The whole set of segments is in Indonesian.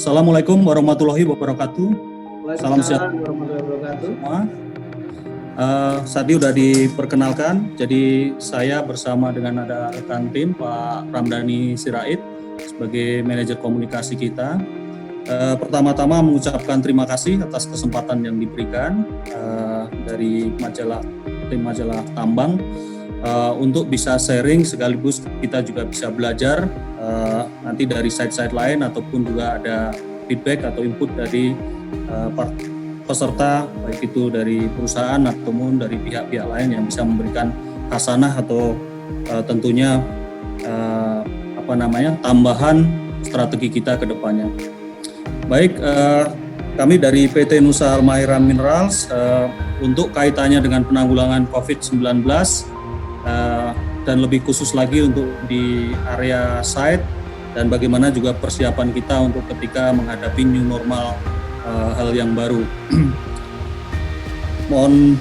Assalamualaikum warahmatullahi wabarakatuh. Salam sejahtera Waalaikumsalam warahmatullahi wabarakatuh. semua. Tadi sudah diperkenalkan, jadi saya bersama dengan ada rekan tim Pak Ramdhani Sirait sebagai manajer komunikasi kita. Pertama-tama mengucapkan terima kasih atas kesempatan yang diberikan dari tim majalah Tambang untuk bisa sharing sekaligus kita juga bisa belajar nanti dari site-site lain ataupun juga ada feedback atau input dari peserta baik itu dari perusahaan ataupun dari pihak-pihak lain yang bisa memberikan hasanah atau tentunya tambahan strategi kita ke depannya. Baik, kami dari PT Nusa Halmahera Minerals untuk kaitannya dengan penanggulangan COVID-19 dan lebih khusus lagi untuk di area site dan bagaimana juga persiapan kita untuk ketika menghadapi new normal hal yang baru. Mohon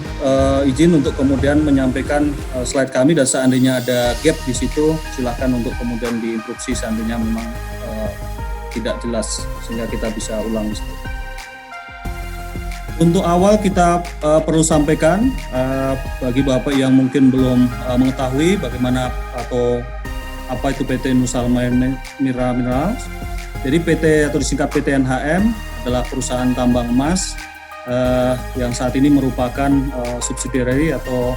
izin untuk kemudian menyampaikan slide kami dan seandainya ada gap di situ silakan untuk kemudian diinstruksi seandainya memang tidak jelas sehingga kita bisa ulang. Untuk awal kita perlu sampaikan bagi Bapak yang mungkin belum mengetahui bagaimana atau apa itu PT Nusa Halmahera Minerals. Jadi PT atau disingkat PT NHM adalah perusahaan tambang emas yang saat ini merupakan subsidiary atau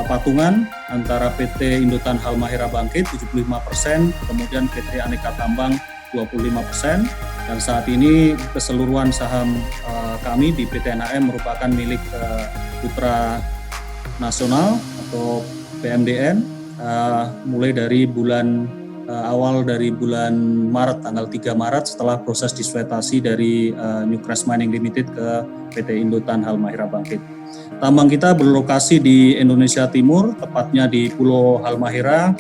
patungan antara PT Indotan Halmahera Bangkit 75%, kemudian PT Aneka Tambang 25%, dan saat ini keseluruhan saham kami di PT NHM merupakan milik Putra Nasional atau PMDN mulai dari awal dari bulan Maret, tanggal 3 Maret setelah proses disvetasi dari Newcrest Mining Limited ke PT Indotan Halmahera Bangkit. Tambang kita berlokasi di Indonesia Timur, tepatnya di Pulau Halmahera,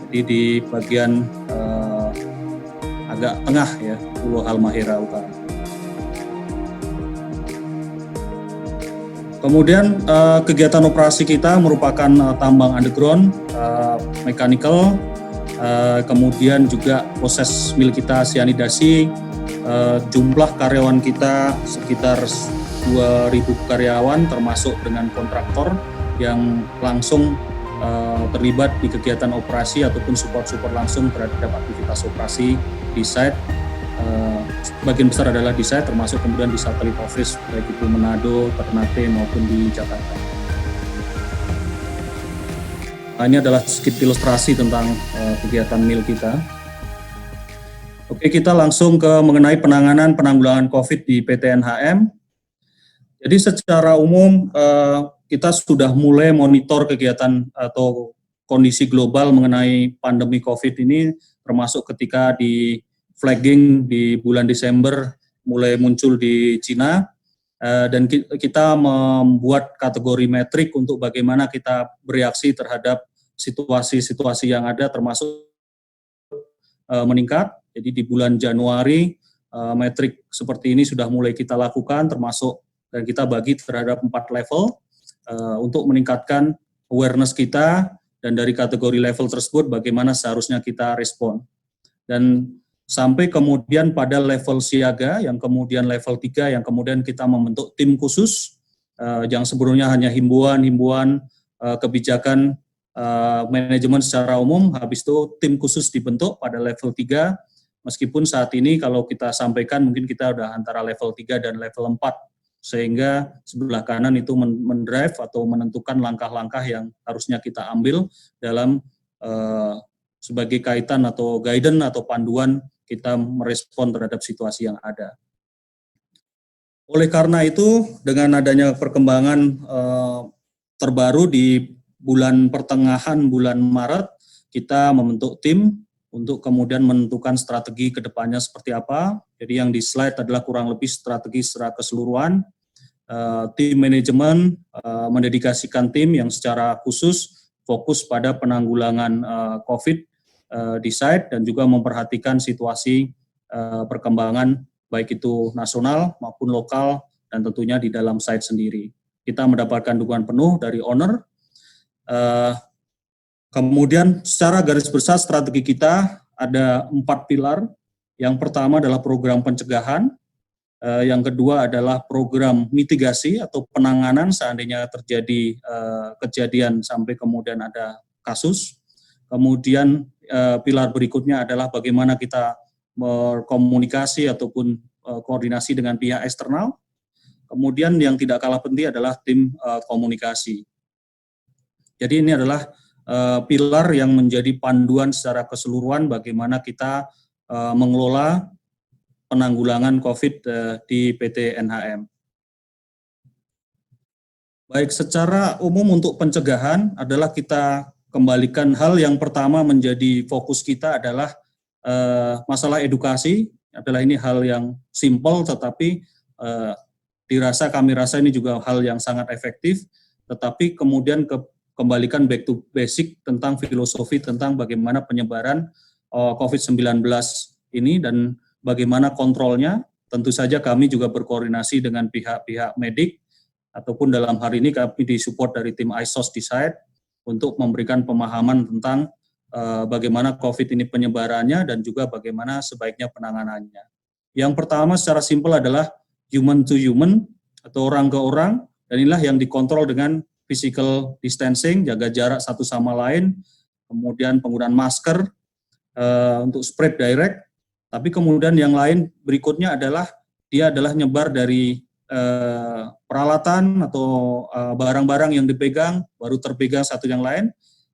jadi di bagian agak tengah ya, Pulau Halmahera Utara. Kemudian kegiatan operasi kita merupakan tambang underground, mechanical, kemudian juga proses mill kita cyanidasi, jumlah karyawan kita sekitar 2.000 karyawan termasuk dengan kontraktor yang langsung terlibat di kegiatan operasi ataupun support langsung terhadap aktivitas operasi di site. Sebagian besar adalah di site termasuk kemudian di satelit office baik itu Manado, Ternate maupun di Jakarta. Ini adalah sedikit ilustrasi tentang kegiatan mill kita. Oke, kita langsung ke mengenai penanggulangan COVID di PT NHM. Jadi secara umum kita sudah mulai monitor kegiatan atau kondisi global mengenai pandemi COVID ini, termasuk ketika di flagging di bulan Desember mulai muncul di Cina, dan kita membuat kategori metrik untuk bagaimana kita bereaksi terhadap situasi-situasi yang ada termasuk meningkat. Jadi di bulan Januari metrik seperti ini sudah mulai kita lakukan termasuk dan kita bagi terhadap 4 level untuk meningkatkan awareness kita dan dari kategori level tersebut bagaimana seharusnya kita respon. Dan sampai kemudian pada level siaga, yang kemudian level 3, yang kemudian kita membentuk tim khusus, yang sebelumnya hanya himbauan kebijakan manajemen secara umum, habis itu tim khusus dibentuk pada level 3, meskipun saat ini kalau kita sampaikan mungkin kita udah antara level 3 dan level 4, sehingga sebelah kanan itu mendrive atau menentukan langkah-langkah yang harusnya kita ambil dalam sebagai kaitan atau guidance atau panduan kita merespon terhadap situasi yang ada. Oleh karena itu, dengan adanya perkembangan terbaru di pertengahan bulan Maret, kita membentuk tim untuk kemudian menentukan strategi ke depannya seperti apa. Jadi yang di slide adalah kurang lebih strategi secara keseluruhan. Tim manajemen mendedikasikan tim yang secara khusus fokus pada penanggulangan COVID di site dan juga memperhatikan situasi perkembangan baik itu nasional maupun lokal dan tentunya di dalam site sendiri. Kita mendapatkan dukungan penuh dari owner. Kemudian secara garis besar strategi kita ada 4 pilar. Yang pertama adalah program pencegahan, yang kedua adalah program mitigasi atau penanganan seandainya terjadi kejadian sampai kemudian ada kasus. Kemudian pilar berikutnya adalah bagaimana kita berkomunikasi ataupun koordinasi dengan pihak eksternal. Kemudian yang tidak kalah penting adalah tim komunikasi. Jadi ini adalah pilar yang menjadi panduan secara keseluruhan bagaimana kita mengelola penanggulangan COVID di PT NHM. Baik, secara umum untuk pencegahan adalah kita kembalikan hal yang pertama menjadi fokus kita adalah masalah edukasi. Adalah ini hal yang simpel tetapi kami rasa ini juga hal yang sangat efektif, tetapi kemudian kembalikan back to basic tentang filosofi tentang bagaimana penyebaran COVID-19 ini dan bagaimana kontrolnya. Tentu saja kami juga berkoordinasi dengan pihak-pihak medik, ataupun dalam hari ini kami disupport dari tim ISOS di site untuk memberikan pemahaman tentang bagaimana COVID ini penyebarannya dan juga bagaimana sebaiknya penanganannya. Yang pertama secara simpel adalah human to human atau orang ke orang, dan inilah yang dikontrol dengan physical distancing, jaga jarak satu sama lain, kemudian penggunaan masker untuk spread direct. Tapi kemudian yang lain berikutnya adalah dia adalah nyebar dari peralatan atau barang-barang yang dipegang, baru terpegang satu yang lain.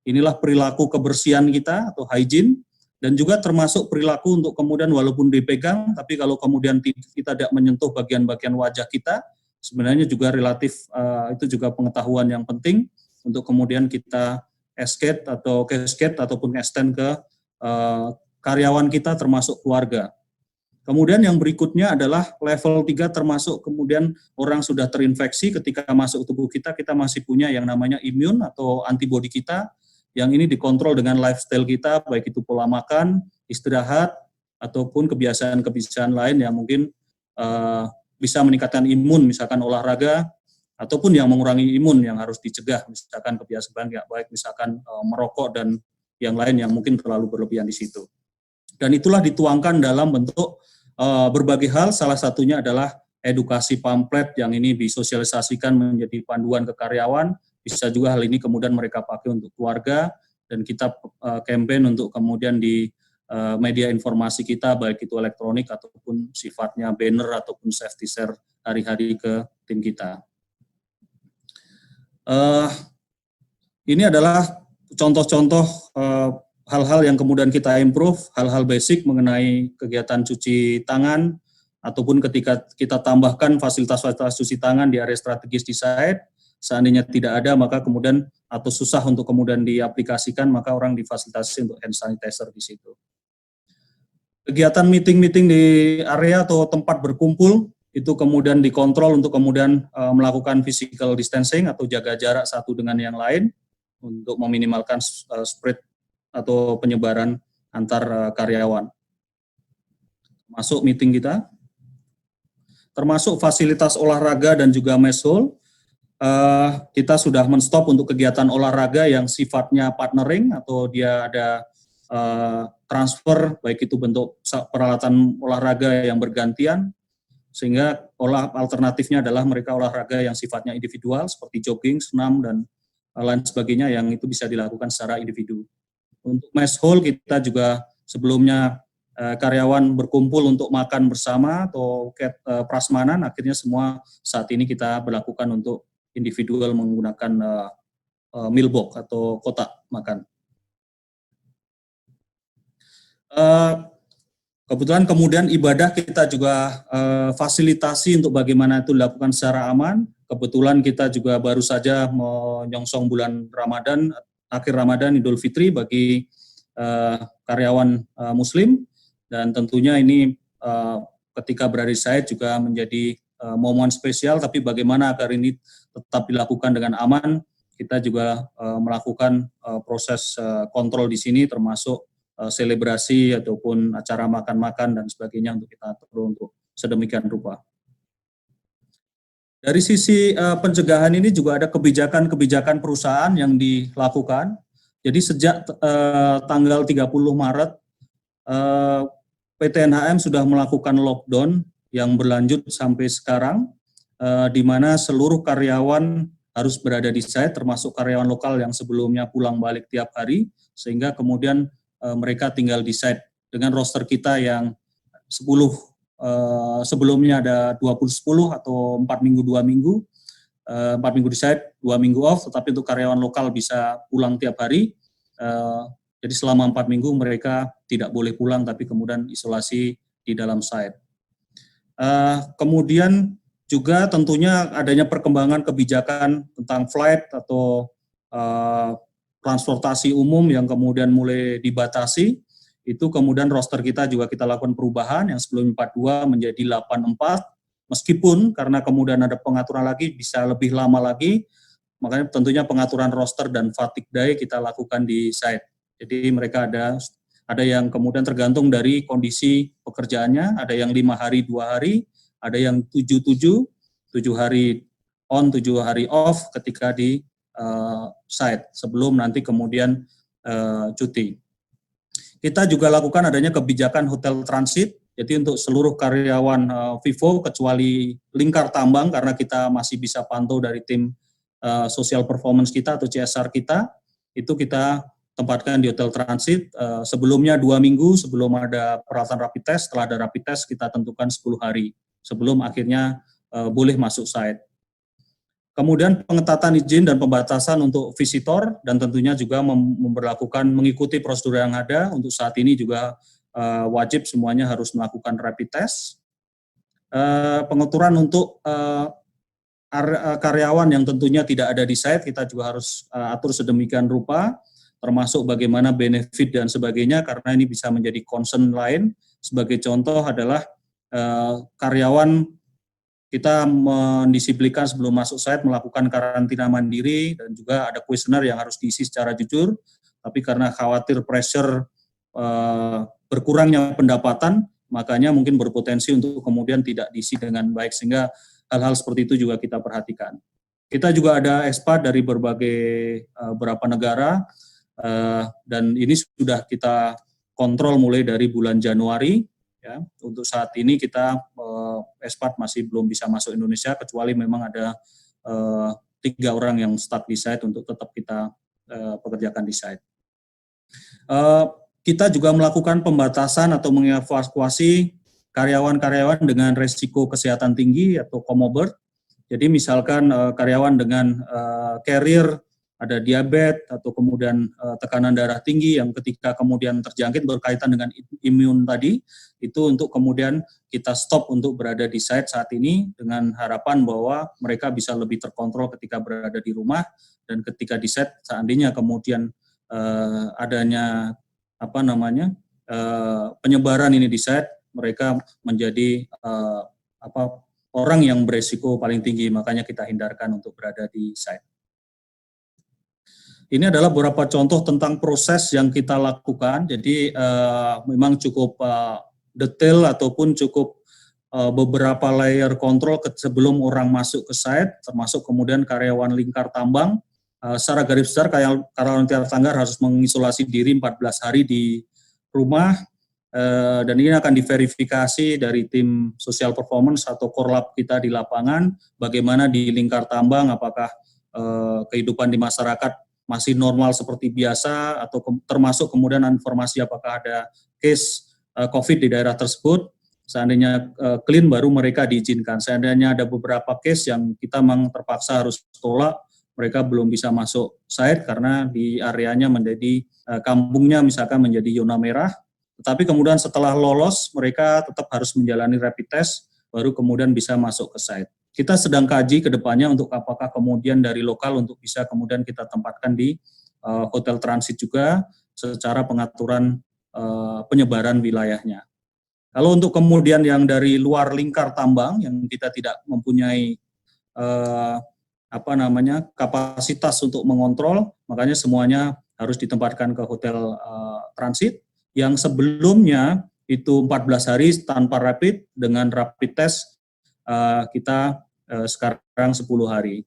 Inilah perilaku kebersihan kita atau hygiene, dan juga termasuk perilaku untuk kemudian walaupun dipegang, tapi kalau kemudian kita tidak menyentuh bagian-bagian wajah kita, sebenarnya juga relatif itu juga pengetahuan yang penting untuk kemudian kita cascade ataupun extend ke karyawan kita termasuk keluarga. Kemudian yang berikutnya adalah level 3 termasuk kemudian orang sudah terinfeksi ketika masuk tubuh kita masih punya yang namanya imun atau antibodi kita, yang ini dikontrol dengan lifestyle kita, baik itu pola makan, istirahat, ataupun kebiasaan-kebiasaan lain yang mungkin bisa meningkatkan imun, misalkan olahraga, ataupun yang mengurangi imun yang harus dicegah, misalkan kebiasaan yang baik, misalkan merokok dan yang lain yang mungkin terlalu berlebihan di situ. Dan itulah dituangkan dalam bentuk berbagai hal, salah satunya adalah edukasi pamflet yang ini disosialisasikan menjadi panduan ke karyawan, bisa juga hal ini kemudian mereka pakai untuk keluarga, dan kita campaign untuk kemudian di media informasi kita, baik itu elektronik ataupun sifatnya banner ataupun safety share hari-hari ke tim kita. Ini adalah contoh-contoh hal-hal yang kemudian kita improve, hal-hal basic mengenai kegiatan cuci tangan, ataupun ketika kita tambahkan fasilitas-fasilitas cuci tangan di area strategis di site, seandainya tidak ada maka kemudian atau susah untuk kemudian diaplikasikan, maka orang difasilitasi untuk hand sanitizer di situ. Kegiatan meeting-meeting di area atau tempat berkumpul, itu kemudian dikontrol untuk kemudian melakukan physical distancing atau jaga jarak satu dengan yang lain, untuk meminimalkan spread atau penyebaran antar karyawan. Masuk meeting kita, termasuk fasilitas olahraga dan juga mess hall, kita sudah men-stop untuk kegiatan olahraga yang sifatnya partnering atau dia ada transfer, baik itu bentuk peralatan olahraga yang bergantian, sehingga alternatifnya adalah mereka olahraga yang sifatnya individual seperti jogging, senam, dan lain sebagainya yang itu bisa dilakukan secara individu. Untuk mess hall kita juga sebelumnya karyawan berkumpul untuk makan bersama atau prasmanan, akhirnya semua saat ini kita berlakukan untuk individual menggunakan meal box atau kotak makan. Kebetulan kemudian ibadah kita juga fasilitasi untuk bagaimana itu dilakukan secara aman. Kebetulan kita juga baru saja menyongsong bulan Ramadan, akhir Ramadan, Idul Fitri bagi karyawan Muslim, dan tentunya ini ketika berada di site juga menjadi momen spesial, tapi bagaimana agar ini tetap dilakukan dengan aman, kita juga melakukan proses kontrol di sini, termasuk selebrasi ataupun acara makan-makan dan sebagainya untuk kita atur untuk sedemikian rupa. Dari sisi pencegahan ini juga ada kebijakan-kebijakan perusahaan yang dilakukan. Jadi sejak tanggal 30 Maret PT NHM sudah melakukan lockdown yang berlanjut sampai sekarang, di mana seluruh karyawan harus berada di site, termasuk karyawan lokal yang sebelumnya pulang balik tiap hari, sehingga kemudian mereka tinggal di site dengan roster kita yang 10, sebelumnya ada 20-10 atau 4 minggu 2 minggu, 4 minggu di site, 2 minggu off, tetapi untuk karyawan lokal bisa pulang tiap hari. Jadi selama 4 minggu mereka tidak boleh pulang, tapi kemudian isolasi di dalam site. Kemudian juga tentunya adanya perkembangan kebijakan tentang flight atau transportasi umum yang kemudian mulai dibatasi. Itu kemudian roster kita juga kita lakukan perubahan yang sebelum 42 menjadi 84, meskipun karena kemudian ada pengaturan lagi bisa lebih lama lagi, makanya tentunya pengaturan roster dan fatigue day kita lakukan di site. Jadi mereka ada yang kemudian tergantung dari kondisi pekerjaannya, ada yang 5 hari 2 hari, ada yang 7 hari on 7 hari off ketika di site sebelum nanti kemudian cuti. Kita juga lakukan adanya kebijakan hotel transit, jadi untuk seluruh karyawan Vivo kecuali lingkar tambang karena kita masih bisa pantau dari tim social performance kita atau CSR kita, itu kita tempatkan di hotel transit. Sebelumnya 2 minggu sebelum ada peralatan rapid test, setelah ada rapid test kita tentukan 10 hari sebelum akhirnya boleh masuk site. Kemudian pengetatan izin dan pembatasan untuk visitor dan tentunya juga mengikuti prosedur yang ada. Untuk saat ini juga wajib semuanya harus melakukan rapid test. Pengaturan untuk karyawan yang tentunya tidak ada di site kita juga harus atur sedemikian rupa, termasuk bagaimana benefit dan sebagainya, karena ini bisa menjadi concern lain. Sebagai contoh adalah karyawan kita mendisiplinkan sebelum masuk site melakukan karantina mandiri dan juga ada kuesioner yang harus diisi secara jujur, tapi karena khawatir pressure berkurangnya pendapatan, makanya mungkin berpotensi untuk kemudian tidak diisi dengan baik, sehingga hal-hal seperti itu juga kita perhatikan. Kita juga ada expat dari berbagai beberapa negara, dan ini sudah kita kontrol mulai dari bulan Januari. Ya, untuk saat ini kita expat masih belum bisa masuk Indonesia kecuali memang ada 3 orang yang stuck di site untuk tetap kita pekerjakan di site. Kita juga melakukan pembatasan atau mengevakuasi karyawan-karyawan dengan resiko kesehatan tinggi atau comorbid. Jadi misalkan karyawan dengan carrier, ada diabetes atau kemudian tekanan darah tinggi yang ketika kemudian terjangkit berkaitan dengan imun tadi, itu untuk kemudian kita stop untuk berada di site saat ini dengan harapan bahwa mereka bisa lebih terkontrol ketika berada di rumah, dan ketika di site seandainya kemudian adanya penyebaran ini di site, mereka menjadi orang yang beresiko paling tinggi, makanya kita hindarkan untuk berada di site. Ini adalah beberapa contoh tentang proses yang kita lakukan, jadi memang cukup detail ataupun cukup beberapa layer kontrol sebelum orang masuk ke site, termasuk kemudian karyawan lingkar tambang. Secara garis besar karyawan lingkar tambang harus mengisolasi diri 14 hari di rumah, dan ini akan diverifikasi dari tim social performance atau korlap kita di lapangan, bagaimana di lingkar tambang, apakah kehidupan di masyarakat masih normal seperti biasa, atau termasuk kemudian informasi apakah ada case COVID di daerah tersebut. Seandainya clean baru mereka diizinkan. Seandainya ada beberapa case yang kita memang terpaksa harus tolak, mereka belum bisa masuk site karena di areanya menjadi kampungnya misalkan menjadi zona merah. Tetapi kemudian setelah lolos mereka tetap harus menjalani rapid test baru kemudian bisa masuk ke site. Kita sedang kaji ke depannya untuk apakah kemudian dari lokal untuk bisa kemudian kita tempatkan di hotel transit juga secara pengaturan penyebaran wilayahnya. Kalau untuk kemudian yang dari luar lingkar tambang yang kita tidak mempunyai kapasitas untuk mengontrol, makanya semuanya harus ditempatkan ke hotel transit yang sebelumnya itu 14 hari tanpa rapid, dengan rapid test kita sekarang 10 hari.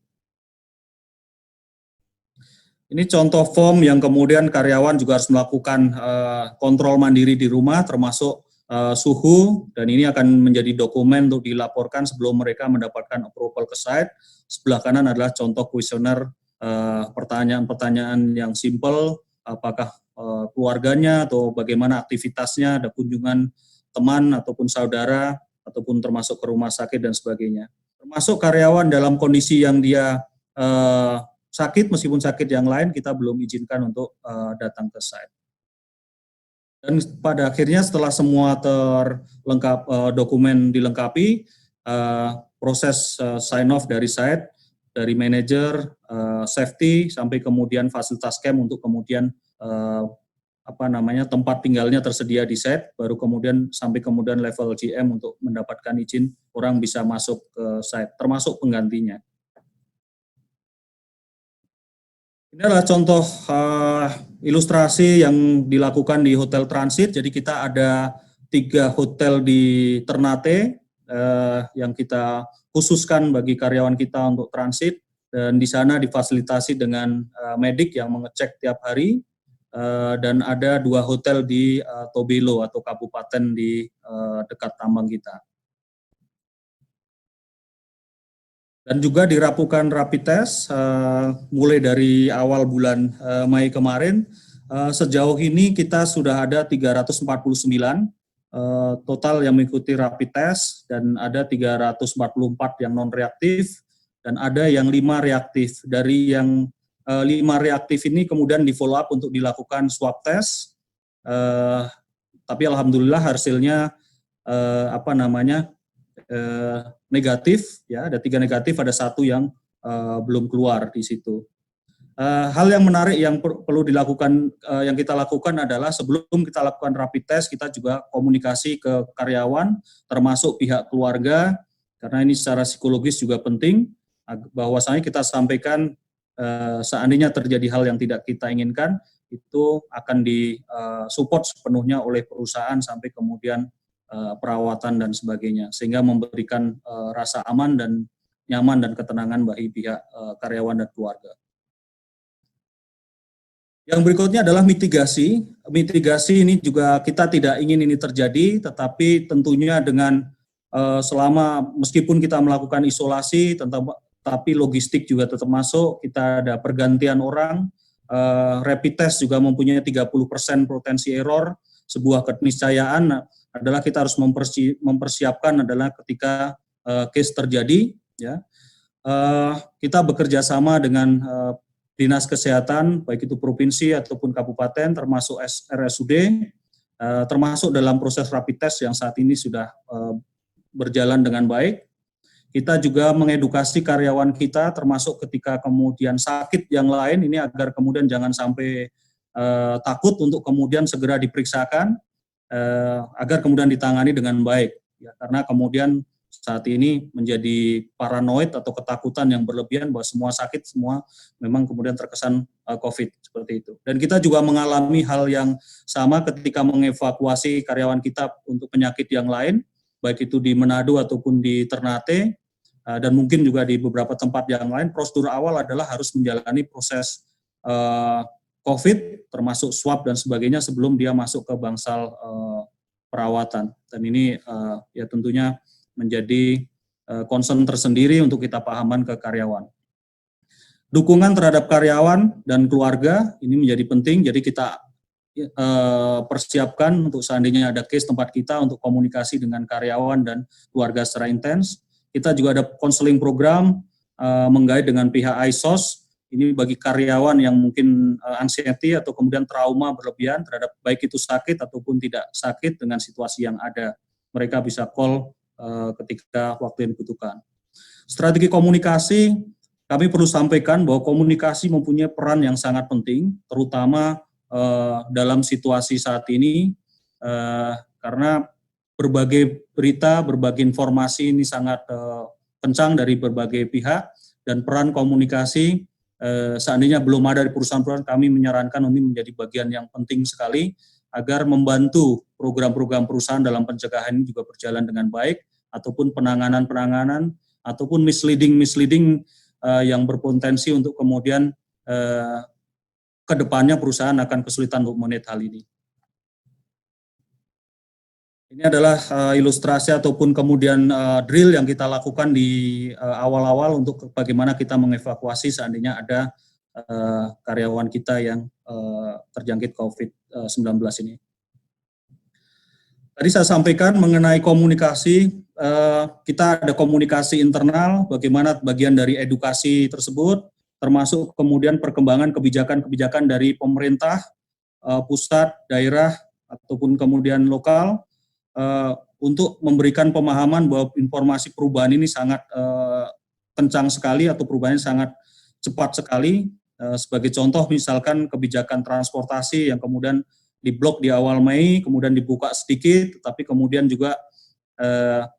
Ini contoh form yang kemudian karyawan juga harus melakukan kontrol mandiri di rumah, termasuk suhu, dan ini akan menjadi dokumen untuk dilaporkan sebelum mereka mendapatkan approval ke site. Sebelah kanan adalah contoh kuesioner, pertanyaan-pertanyaan yang simple, apakah keluarganya atau bagaimana aktivitasnya, ada kunjungan teman ataupun saudara, ataupun termasuk ke rumah sakit dan sebagainya. Termasuk karyawan dalam kondisi yang dia sakit, meskipun sakit yang lain, kita belum izinkan untuk datang ke site. Dan pada akhirnya setelah semua dokumen dilengkapi, proses sign off dari site, dari manajer, safety, sampai kemudian fasilitas camp untuk kemudian tempat tinggalnya tersedia di site, baru kemudian sampai kemudian level GM untuk mendapatkan izin orang bisa masuk ke site, termasuk penggantinya. Ini adalah contoh ilustrasi yang dilakukan di Hotel Transit. Jadi kita ada 3 hotel di Ternate yang kita khususkan bagi karyawan kita untuk transit, dan di sana difasilitasi dengan medik yang mengecek tiap hari, dan ada 2 hotel di Tobelo atau kabupaten di dekat tambang kita. Dan juga dirapukan rapid test mulai dari awal bulan Mei kemarin. Sejauh ini kita sudah ada 349 total yang mengikuti rapid test, dan ada 344 yang non reaktif, dan ada yang 5 reaktif. Dari yang 5 reaktif ini kemudian di follow up untuk dilakukan swab test, tapi alhamdulillah hasilnya negatif, ya, ada 3 negatif, ada 1 yang belum keluar di situ. Hal yang menarik yang perlu dilakukan, yang kita lakukan adalah sebelum kita lakukan rapid test, kita juga komunikasi ke karyawan, termasuk pihak keluarga, karena ini secara psikologis juga penting, bahwasanya kita sampaikan seandainya terjadi hal yang tidak kita inginkan, itu akan disupport sepenuhnya oleh perusahaan sampai kemudian perawatan dan sebagainya, sehingga memberikan rasa aman dan nyaman dan ketenangan bagi pihak karyawan dan keluarga. Yang berikutnya adalah mitigasi. Mitigasi ini juga kita tidak ingin ini terjadi, tetapi tentunya dengan selama meskipun kita melakukan isolasi, tapi logistik juga tetap masuk, kita ada pergantian orang, rapid test juga mempunyai 30% potensi error. Sebuah keniscayaan adalah kita harus mempersiapkan adalah ketika case terjadi, ya. Kita bekerja sama dengan dinas kesehatan, baik itu provinsi ataupun kabupaten, termasuk RSUD, termasuk dalam proses rapid test yang saat ini sudah berjalan dengan baik. Kita juga mengedukasi karyawan kita, termasuk ketika kemudian sakit yang lain, ini agar kemudian jangan sampai takut untuk kemudian segera diperiksakan, agar kemudian ditangani dengan baik, ya, karena kemudian saat ini menjadi paranoid atau ketakutan yang berlebihan bahwa semua sakit, semua memang kemudian terkesan COVID seperti itu. Dan kita juga mengalami hal yang sama ketika mengevakuasi karyawan kita untuk penyakit yang lain, baik itu di Manado ataupun di Ternate, dan mungkin juga di beberapa tempat yang lain. Prosedur awal adalah harus menjalani proses COVID, termasuk swab dan sebagainya sebelum dia masuk ke bangsal perawatan. Dan ini ya tentunya menjadi concern tersendiri untuk kita pahaman ke karyawan. Dukungan terhadap karyawan dan keluarga ini menjadi penting, jadi kita persiapkan untuk seandainya ada case tempat kita untuk komunikasi dengan karyawan dan keluarga secara intens. Kita juga ada counseling program menggait dengan pihak ISOS, ini bagi karyawan yang mungkin anxiety atau kemudian trauma berlebihan terhadap baik itu sakit ataupun tidak sakit dengan situasi yang ada. Mereka bisa call ketika waktu yang dibutuhkan. Strategi komunikasi, kami perlu sampaikan bahwa komunikasi mempunyai peran yang sangat penting, terutama dalam situasi saat ini, karena berbagai berita, berbagai informasi ini sangat kencang dari berbagai pihak, dan peran komunikasi seandainya belum ada di perusahaan-perusahaan, kami menyarankan ini menjadi bagian yang penting sekali agar membantu program-program perusahaan dalam pencegahan ini juga berjalan dengan baik, ataupun penanganan-penanganan, ataupun misleading yang berpotensi untuk kemudian ke depannya perusahaan akan kesulitan untuk memanage hal ini. Ini adalah ilustrasi ataupun kemudian drill yang kita lakukan di awal-awal untuk bagaimana kita mengevakuasi seandainya ada karyawan kita yang terjangkit COVID-19 ini. Tadi saya sampaikan mengenai komunikasi, kita ada komunikasi internal, bagaimana bagian dari edukasi tersebut, termasuk kemudian perkembangan kebijakan-kebijakan dari pemerintah, pusat, daerah, ataupun kemudian lokal, untuk memberikan pemahaman bahwa informasi perubahan ini sangat kencang sekali atau perubahannya sangat cepat sekali. Sebagai contoh misalkan kebijakan transportasi yang kemudian diblok di awal Mei, kemudian dibuka sedikit, tapi kemudian juga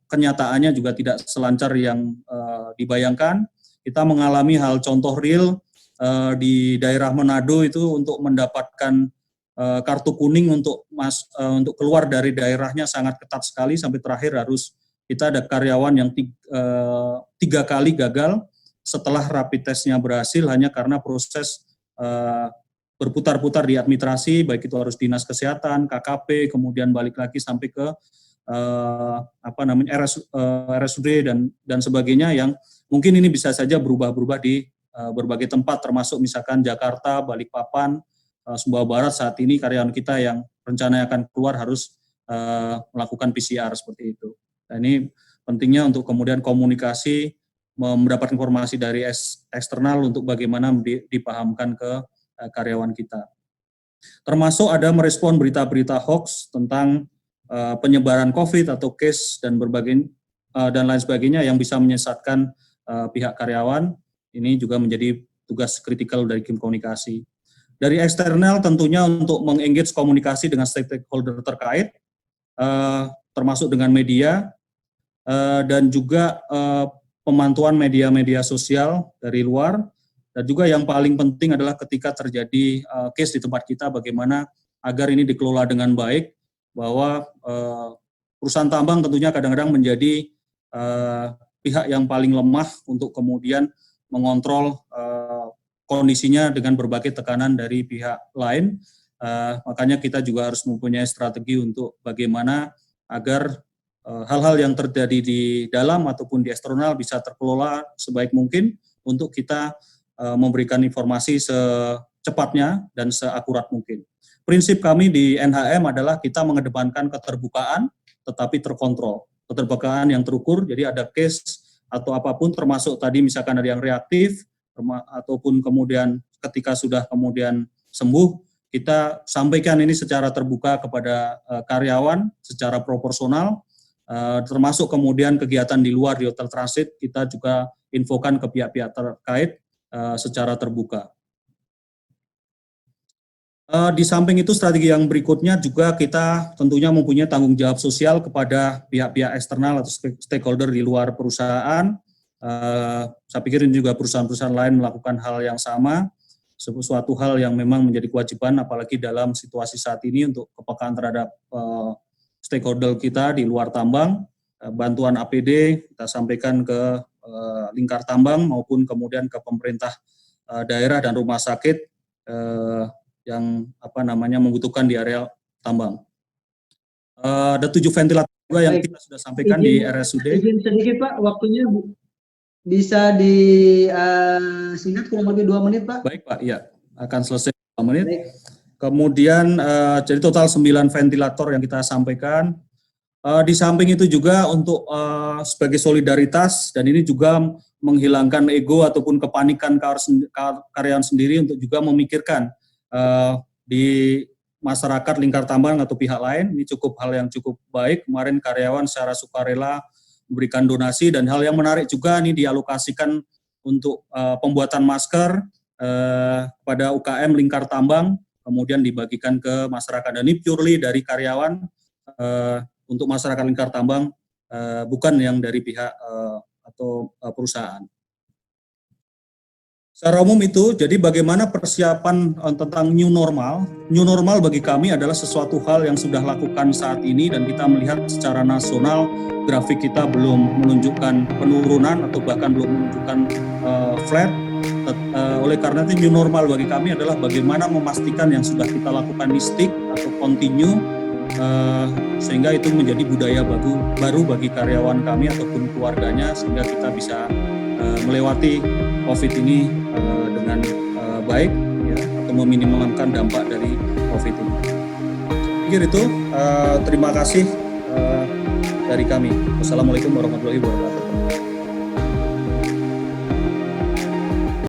kenyataannya juga tidak selancar yang dibayangkan. Kita mengalami hal contoh real di daerah Manado itu untuk mendapatkan kartu kuning untuk keluar dari daerahnya sangat ketat sekali, sampai terakhir harus kita ada karyawan yang 3 kali gagal setelah rapid testnya berhasil hanya karena proses berputar-putar di administrasi, baik itu harus dinas kesehatan, KKP, kemudian balik lagi sampai ke RSUD dan sebagainya, yang mungkin ini bisa saja berubah-berubah di berbagai tempat, termasuk misalkan Jakarta, Balikpapan, Sumbawa Barat. Saat ini karyawan kita yang rencananya akan keluar harus melakukan PCR seperti itu. Nah, ini pentingnya untuk kemudian komunikasi, mendapat informasi dari eksternal untuk bagaimana dipahamkan ke karyawan kita. Termasuk ada merespon berita-berita hoax tentang penyebaran COVID atau case dan lain sebagainya yang bisa menyesatkan pihak karyawan. Ini juga menjadi tugas kritikal dari tim komunikasi. Dari eksternal tentunya untuk mengengage komunikasi dengan stakeholder terkait, termasuk dengan media, dan juga pemantauan media-media sosial dari luar, dan juga yang paling penting adalah ketika terjadi case di tempat kita, bagaimana agar ini dikelola dengan baik, bahwa perusahaan tambang tentunya kadang-kadang menjadi pihak yang paling lemah untuk kemudian mengontrol kondisinya dengan berbagai tekanan dari pihak lain. Makanya kita juga harus mempunyai strategi untuk bagaimana agar hal-hal yang terjadi di dalam ataupun di eksternal bisa terkelola sebaik mungkin untuk kita memberikan informasi secepatnya dan seakurat mungkin. Prinsip kami di NHM adalah kita mengedepankan keterbukaan tetapi terkontrol. Keterbukaan yang terukur, jadi ada case atau apapun, termasuk tadi misalkan ada yang reaktif, ataupun kemudian ketika sudah kemudian sembuh, kita sampaikan ini secara terbuka kepada karyawan secara proporsional, termasuk kemudian kegiatan di luar di hotel transit kita juga infokan ke pihak-pihak terkait secara terbuka. Di samping itu, strategi yang berikutnya juga kita tentunya mempunyai tanggung jawab sosial kepada pihak-pihak eksternal atau stakeholder di luar perusahaan. Saya pikir ini juga perusahaan-perusahaan lain melakukan hal yang sama, sesuatu hal yang memang menjadi kewajiban, apalagi dalam situasi saat ini untuk kepekaan terhadap stakeholder kita di luar tambang. Bantuan APD kita sampaikan ke lingkar tambang maupun kemudian ke pemerintah daerah dan rumah sakit yang membutuhkan di area tambang. Ada 7 ventilator juga yang kita sudah sampaikan di RSUD. Izin sedikit Pak, waktunya bisa disingkat kurang lebih 2 menit Pak. Baik Pak, ya akan selesai 2 menit. Baik. Kemudian jadi total 9 ventilator yang kita sampaikan. Di samping itu juga untuk sebagai solidaritas, dan ini juga menghilangkan ego ataupun kepanikan karyawan sendiri untuk juga memikirkan di masyarakat lingkar tambang atau pihak lain. Ini hal yang cukup baik. Kemarin karyawan secara sukarela memberikan donasi, dan hal yang menarik juga ini dialokasikan untuk pembuatan masker pada UKM lingkar tambang, kemudian dibagikan ke masyarakat. Dan ini purely dari karyawan untuk masyarakat lingkar tambang, bukan yang dari pihak atau perusahaan. Secara umum itu, jadi bagaimana persiapan tentang new normal. New normal bagi kami adalah sesuatu hal yang sudah lakukan saat ini, dan kita melihat secara nasional grafik kita belum menunjukkan penurunan atau bahkan belum menunjukkan flat. Oleh karena itu new normal bagi kami adalah bagaimana memastikan yang sudah kita lakukan di stick atau continue, sehingga itu menjadi budaya baru bagi karyawan kami ataupun keluarganya, sehingga kita bisa melewati COVID ini dengan baik, ya, atau meminimalkan dampak dari COVID ini. Pikir itu, terima kasih dari kami. Wassalamualaikum warahmatullahi wabarakatuh.